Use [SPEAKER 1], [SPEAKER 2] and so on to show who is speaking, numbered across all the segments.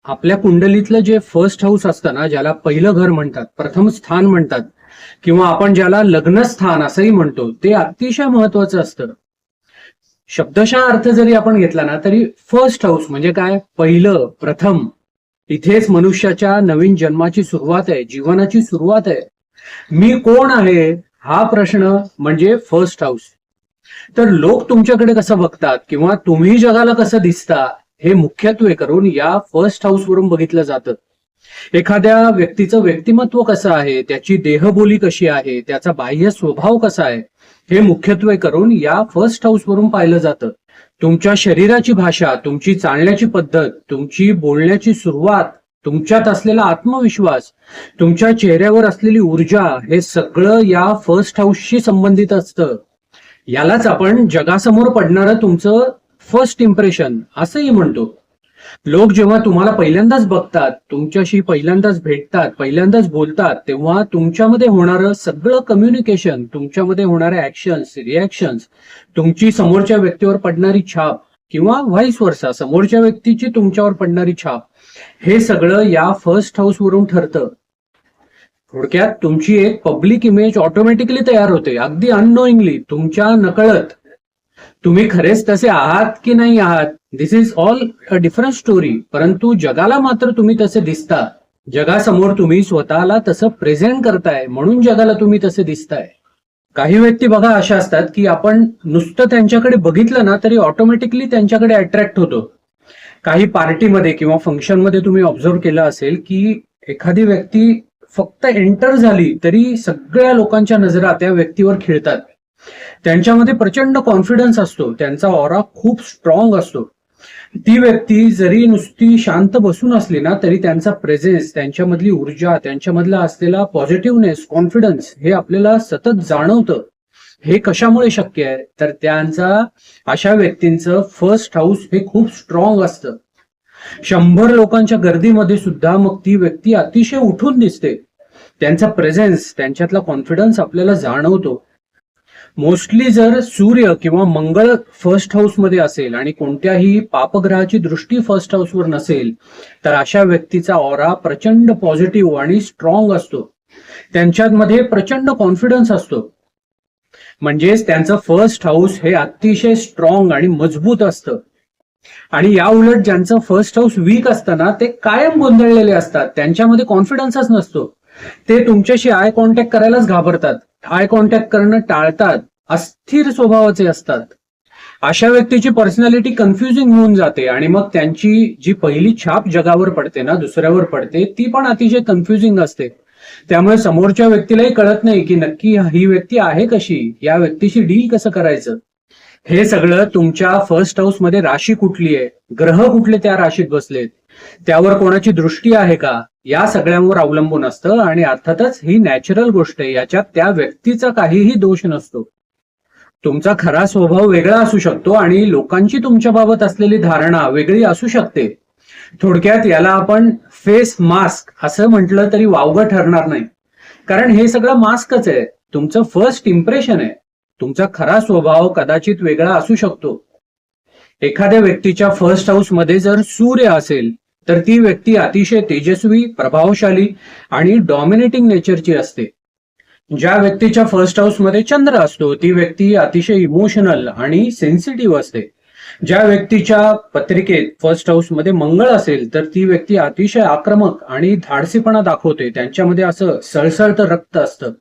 [SPEAKER 1] आपल्या कुंडलीतलं जे first house असतं ना, ज्याला पहिलं घर म्हणतात, प्रथम स्थान म्हणतात, किंवा आपण ज्याला लग्नस्थान असंही म्हणतो, ते अतिशय महत्वाचं असतं. शब्दशः अर्थ जरी आपण घेतला ना, तरी फर्स्ट हाऊस म्हणजे काय? पहिलं, प्रथम. इथेच मनुष्याच्या नवीन जन्माची सुरुवात आहे, जीवनाची सुरुवात आहे. मी कोण आहे हा प्रश्न म्हणजे फर्स्ट हाऊस. तर लोक तुमच्याकडे कसं बघतात किंवा तुम्ही जगाला कसं दिसता, हे मुख्यत्वे करून या फर्स्ट हाऊस वरून बघितलं जातं. एखाद्या व्यक्तीचं व्यक्तिमत्व कसं आहे, त्याची देहबोली कशी आहे, त्याचा बाह्य स्वभाव कसा आहे, हे मुख्यत्वे करून या फर्स्ट हाऊस वरून पाहिलं जातं. तुमच्या शरीराची भाषा, तुमची चालण्याची पद्धत, तुमची बोलण्याची सुरुवात, तुमच्यात असलेला आत्मविश्वास, तुमच्या चेहऱ्यावर असलेली ऊर्जा, हे सगळं या फर्स्ट हाऊसशी संबंधित असतं. यालाच आपण जगासमोर पडणारं तुमचं फर्स्ट इम्प्रेशन असंही म्हणतो. लोक जेव्हा तुम्हाला पहिल्यांदाच बघतात, तुमच्याशी पहिल्यांदाच भेटतात, पहिल्यांदाच बोलतात, तेव्हा तुमच्यामध्ये होणारं सगळं कम्युनिकेशन, तुमच्यामध्ये होणारे ऍक्शन्स, रिॲक्शन्स, तुमची समोरच्या व्यक्तीवर पडणारी छाप किंवा व्हाईस वर्सा, समोरच्या व्यक्तीची तुमच्यावर पडणारी छाप, हे सगळं या फर्स्ट हाऊस वरून ठरतं. थोडक्यात तुमची एक पब्लिक इमेज ऑटोमॅटिकली तयार होते, अगदी अननोईंगली, तुमच्या नकळत. तुम्ही खरेच तसे आहात की नाही आहात, this is all a different story. परंतु जगाला मात्र तुम्ही तसे दिसता. जगासमोर तुम्ही स्वतःला तसं प्रेझेंट करताय, म्हणून जगाला तुम्ही तसे दिसताय. काही व्यक्ती बघा अशा असतात की आपण नुसतं त्यांच्याकडे बघितलं ना तरी ऑटोमॅटिकली त्यांच्याकडे अट्रॅक्ट होतो. काही पार्टीमध्ये किंवा फंक्शनमध्ये तुम्ही ऑब्झर्व केलं असेल की एखादी व्यक्ती फक्त एंटर झाली तरी सगळ्या लोकांच्या नजरा त्या व्यक्तीवर खिळतात. त्यांच्यामध्ये प्रचंड कॉन्फिडन्स असतो, त्यांचा ऑरा खूप स्ट्रॉंग असतो. ती व्यक्ती जरी नुसती शांत बसून असली ना तरी त्यांचा प्रेझेन्स, त्यांच्यामधली ऊर्जा, त्यांच्यामधला असलेला पॉझिटिव्हनेस, कॉन्फिडन्स, हे आपल्याला सतत जाणवतं. हे कशामुळे शक्य आहे? तर त्यांचा, अशा व्यक्तींचं फर्स्ट हाऊस हे खूप स्ट्रॉंग असतं. 100 लोकांच्या गर्दीमध्ये सुद्धा मग ती व्यक्ती अतिशय उठून दिसते. त्यांचा प्रेझेन्स, त्यांच्यातला कॉन्फिडन्स आपल्याला जाणवतो. मोस्टली जर सूर्य किंवा मंगळ फर्स्ट हाऊस मध्ये असेल आणि कोणत्याही पापग्रहाची दृष्टी फर्स्ट हाऊसवर नसेल तर अशा व्यक्तीचा ऑरा प्रचंड पॉझिटिव्ह आणि स्ट्रॉंग असतो. त्यांच्यामध्ये प्रचंड कॉन्फिडन्स असतो. म्हणजेच त्यांचं फर्स्ट हाऊस हे अतिशय स्ट्रॉंग आणि मजबूत असतं. आणि या उलट ज्यांचं फर्स्ट हाऊस वीक असतं ना, ते कायम गोंधळलेले असतात, त्यांच्यामध्ये कॉन्फिडन्सच नसतो. ते तुमच्याशी आय कॉन्टॅक्ट करायलाच घाबरतात, आय कॉन्टॅक्ट करणं टाळतात, अस्थिर स्वभावाचे असतात. अशा व्यक्तीची पर्सनॅलिटी कन्फ्युजिंग होऊन जाते आणि मग त्यांची जी पहिली छाप जगावर पडते ना, दुसऱ्यावर पडते, ती पण अतिशय कन्फ्युजिंग असते. त्यामुळे समोरच्या व्यक्तीलाही कळत नाही की नक्की ही व्यक्ती आहे कशी, या व्यक्तीशी डील कसं करायचं. हे सगळं तुमच्या फर्स्ट हाऊस मध्ये राशी कुठली आहे, ग्रह कुठले त्या राशीत बसलेत, त्यावर कोणाची दृष्टी आहे का, या सगळ्यांवर अवलंबून असतं. आणि अर्थातच ही नॅचरल गोष्ट आहे, याच्यात त्या व्यक्तीचा काहीही दोष नसतो. तुमचा खरा स्वभाव वेगळा असू शकतो आणि लोकांची तुमच्याबाबत असलेली धारणा वेगळी असू शकते. थोडक्यात याला आपण फेस मास्क असं म्हटलं तरी वावगं ठरणार नाही, कारण हे सगळं मास्कच आहे, तुमचं फर्स्ट इम्प्रेशन आहे. तुमचा खरा स्वभाव कदाचित वेगळा असू शकतो. एखाद्या व्यक्तीच्या फर्स्ट हाऊस मध्ये जर सूर्य असेल तर ती व्यक्ती अतिशय तेजस्वी, प्रभावशाली आणि डॉमिनेटिंग नेचरची असते. ज्या व्यक्तीच्या फर्स्ट हाऊस मध्ये चंद्र असतो ती व्यक्ती अतिशय इमोशनल आणि सेन्सिटिव्ह असते. ज्या व्यक्तीच्या पत्रिकेत फर्स्ट हाऊस मध्ये मंगळ असेल तर ती व्यक्ती अतिशय आक्रमक आणि धाडसीपणा दाखवते, त्यांच्यामध्ये असं सळसळतं रक्त असतं.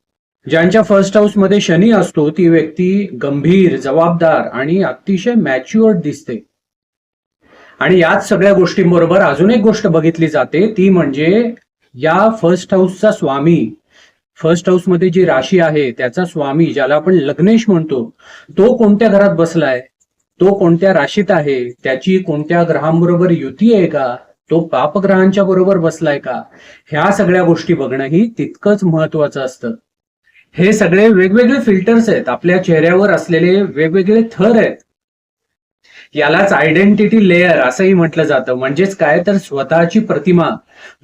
[SPEAKER 1] ज्यांच्या फर्स्ट हाऊस मध्ये शनी असतो ती व्यक्ती गंभीर, जबाबदार आणि अतिशय मॅच्युअर्ड दिसते. आणि याच सगळ्या गोष्टींबरोबर अजून एक गोष्ट बघितली जाते, ती म्हणजे या फर्स्ट हाऊसचा स्वामी, फर्स्ट हाऊस मध्ये जी राशी आहे त्याचा स्वामी, ज्याला आपण लग्नेश म्हणतो, तो कोणत्या घरात बसलाय, तो कोणत्या राशीत आहे, त्याची कोणत्या ग्रहांबरोबर युती आहे का, तो पापग्रहांच्या बरोबर बसलाय का, ह्या सगळ्या गोष्टी बघणंही तितकंच महत्वाचं असतं. हे सगळे वेगवेगळे फिल्टर्स आहेत, आपल्या चेहऱ्यावर असलेले वेगवेगळे थर आहेत. यालाच आयडेंटिटी लेअर असंही म्हटलं जातं. म्हणजेच काय तर स्वतःची प्रतिमा,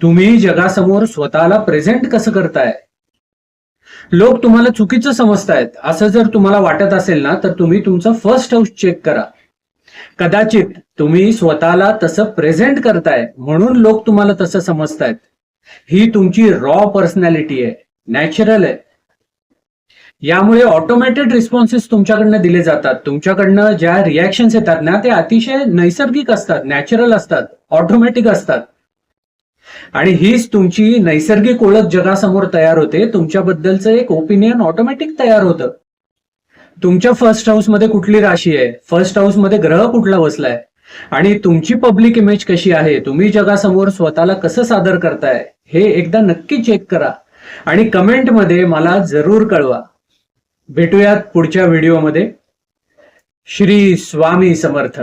[SPEAKER 1] तुम्ही जगासमोर स्वतःला प्रेझेंट कसं करताय. लोक तुम्हाला चुकीचं समजतायत असं जर तुम्हाला वाटत असेल ना तर तुम्ही तुमचं फर्स्ट हाऊस चेक करा. कदाचित तुम्ही स्वतःला तसं प्रेझेंट करताय म्हणून लोक तुम्हाला तसं समजतायत. ही तुमची रॉ पर्सनॅलिटी आहे, नॅचरल आहे. यामुळे ऑटोमॅटेड रिस्पॉन्सेस तुमच्याकडनं दिले जातात. तुमच्याकडनं ज्या रिॲक्शन्स येतात ना, ते अतिशय नैसर्गिक असतात, नॅचरल असतात, ऑटोमॅटिक असतात. आणि हीच तुमची नैसर्गिक ओळख जगासमोर तयार होते. तुमच्याबद्दलचं एक ओपिनियन ऑटोमॅटिक तयार होतं. तुमच्या फर्स्ट हाऊस मध्ये कुठली राशी आहे, फर्स्ट हाऊस मध्ये ग्रह कुठला बसलाय, आणि तुमची पब्लिक इमेज कशी आहे, तुम्ही जगासमोर स्वतःला कसं सादर करताय, हे एकदा नक्की चेक करा आणि कमेंटमध्ये मला जरूर कळवा. भेटूयात पुढच्या व्हिडिओमध्ये. श्री स्वामी समर्थ.